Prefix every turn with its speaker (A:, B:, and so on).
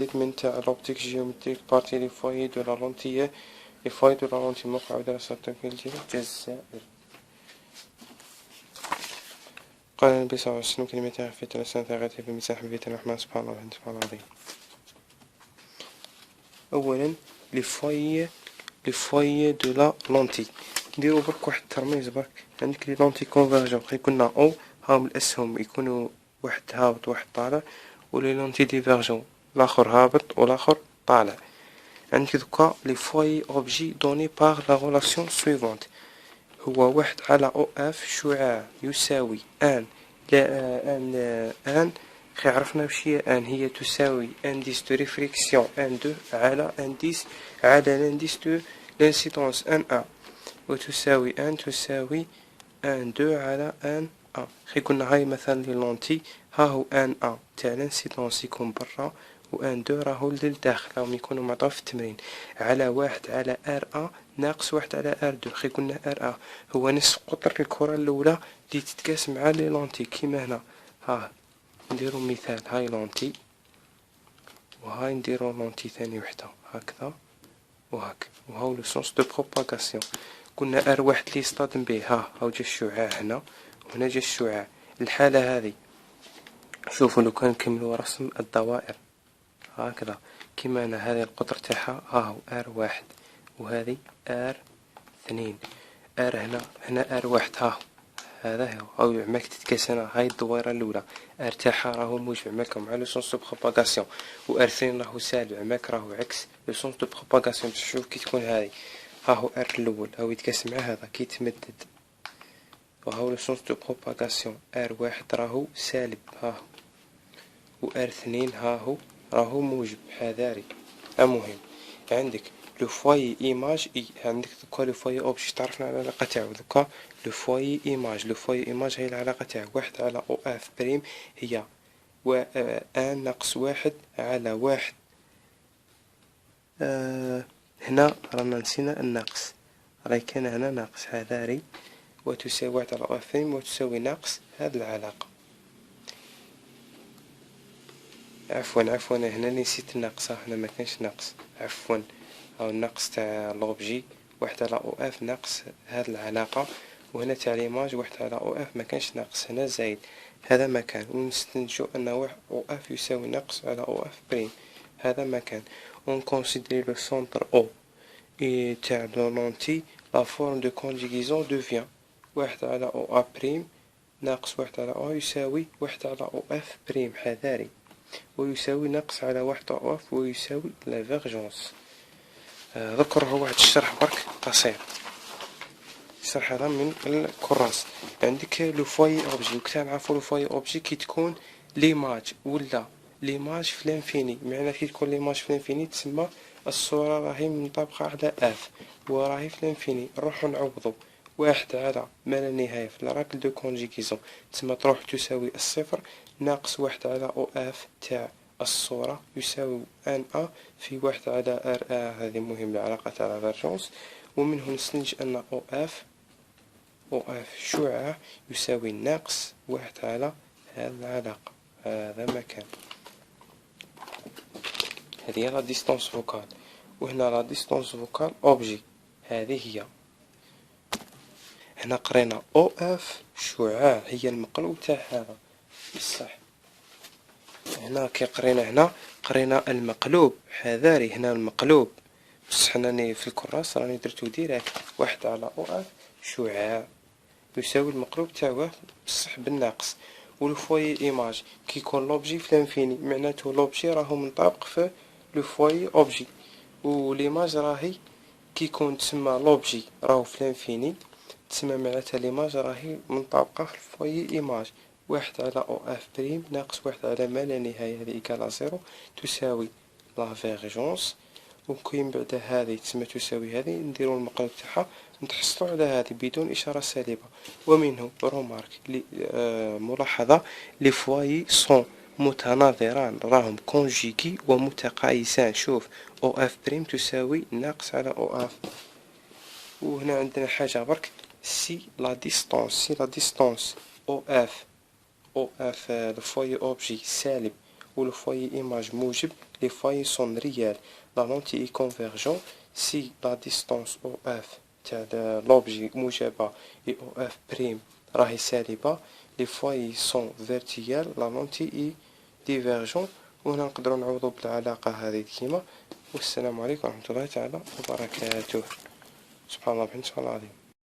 A: من تاع l'optique géométrique partie les foyers de la lentille les foyers de la lentille موقع دراسة تكميل الجزائر. قال النبي صلى الله عليه وسلم كلمتان في ثلاث ثغرات في مساحة بيت الرحمن سبحان الله العظيم. أولا les foyers de la lentille نديرو برك واحد الترميز برك. عندك لي لونتي كونفيرجون يكوننا او هاهم الأسهم يكونوا واحد هابط واحد طالع، ولي لونتي ديفيرجون الآخر هابط والآخر طالع. عندك دوكا لي فوي اوبجي دوني باغ لا غولاسيون سويفونت، هو واحد على او اف شعاع يساوي ان ان خي عرفنا واش هي ان، هي تساوي انديس دو ريفليكسيون ان دو على انديس على لانديس دو لانسيدونس ان ا، وتساوي ان تساوي ان دو على ان ا. خي قلنا هاي مثلا لي لونتي ها هو ان ا تاع لانسيدونس يكون برا، وان دو راهو للداخل راهم يكونوا معطوف في التمرين على واحد على ار ا ناقص واحد على ار دو. خي قلنا ار ا هو نصف قطر الكرة الأولى اللي تتقاس مع لي لونتي كيما هنا. ها نديرو مثال، هاي لونتي وهاي نديرو لونتي ثاني وحدة هكذا وهاك، وهاو لو سونس دو بروباغاسيون. قلنا ار واحد اللي يصطدم به هاو جا الشعاع هنا وهنا جا الشعاع. الحالة هذه شوفوا لو كان نكملوا رسم الدوائر هكذا كيما أنا، هذه القطر تاعها هاهو ار واحد وهذه ار اثنين، ار هنا ار واحد هاهو هذا هو عماك تتقاس هنا. هاي الدويرة الأولى ار تاعها راهو موجب عماك مع لو سونس دو بروباغاسيون، و ار اثنين راهو سالب عماك راهو عكس لو سونس دو بروباغاسيون. باش تشوف كي تكون هذه هاهو ار الأول هاو يتقاس مع هذا كي يتمدد، وهاو لو سونس دو بروباغاسيون ار واحد راهو سالب هاهو، و ار اثنين هاهو راهو موجب حذاري. المهم عندك لو فوايي ايماج اي، عندك دوكا لو فوايي اوبجي تعرفنا على العلاقة تاعو. دوكا لو فوايي ايماج، لو فوايي ايماج هي العلاقة تاعو واحد على او اف بريم هي ان ناقص واحد على واحد. هنا رانا نسينا الناقص، راهي كان هنا ناقص حذاري، وتساوي واحد على او اف بريم وتساوي ناقص هذه العلاقة. عفوا هنا نسيت الناقص، هنا ما كانش ناقص عفوا. هاو الناقص تاع لوبجي واحد على او اف ناقص هاد العلاقة، وهنا تاع ليماج واحد على او اف ما كانش ناقص هنا زايد هذا مكان، ونستنتجو ان واحد او اف يساوي ناقص على او اف بريم هذا مكان. اون كونسيدري لو سونتر او اي تاع لو لونتي لا فورم دو كونجيغيزون دوفيان واحد على او ا بريم ناقص واحد على او يساوي واحد على او اف بريم حذاري، ويساوي ناقص على واحد او اف ويساوي لافيرجونس. ذكر هو واحد الشرح برك قصير، الشرح هذا من الكراس. عندك لو فواي اوبجي، وكتا نعرفو لو فواي اوبجي كي تكون ليماج ولا ليماج في لانفيني. معنى كي تكون ليماج في لانفيني تسمى الصورة راهي منطبقة على اف وراهي في لانفيني. نروحو نعوضو واحد على ما لا نهاية في لاراكل دو كونجيغيزون تسمى تروح تساوي الصفر ناقص واحد على او اف تاع الصورة يساوي ان ا في واحد على ار ا. هذه مهمة العلاقة تاع لافيرجونس، ومنه نستنتج ان او اف شعاع يساوي ناقص واحد على هذه العلاقة. هذا مكان، هذه هي لا ديستونس فوكال، وهنا لا ديستونس فوكال اوبجي هذه هي. هنا قرينا او اف شعاع هي المقلوب تاع هذا بصح. هنا كي قرينا المقلوب حذاري، هنا المقلوب بصح هنا في الكراس راني درتو ديريكت واحد على او اف شعاع يساوي المقلوب تاعو بصح بالناقص. ولو فوايي ايماج كي يكون لوبجي في لانفيني معناته لوبجي راهو منطبق في لو فوايي اوبجي، وليماج راهي كي يكون تسمى لوبجي راهو في لانفيني تسمى معناتها ليماج راهي منطبقة في الفوايي ايماج واحد على او اف بريم ناقص واحد على ما لا نهاية هذه ايكالا زيرو تساوي لافيرجونس. وكي من بعد هذه تسمى تساوي هذه نديرو المقلوب تاعها نتحصلوا على هذه بدون إشارة سالبة. ومنه رومارك ملاحظة لي فوايي سون متناظران راهم كونجيكي ومتقايسان. شوف او اف بريم تساوي ناقص على او اف. وهنا عندنا حاجة برك سي لا ديستونس او اف الفوايي اوبجي سالب والفوايي ايماج موجب les foyers sont réels, la lentille est convergente si la distance OF تاع l'objet موجبة et OF prime راهي سالبة. les foyers sont verticales, la lentille est divergente. وهنا نقدروا نعوضوا بالعلاقة هذه كيما. والسلام عليكم ورحمة الله تعالى وبركاته. سبحان الله وبحمده سبحان الله العظيم.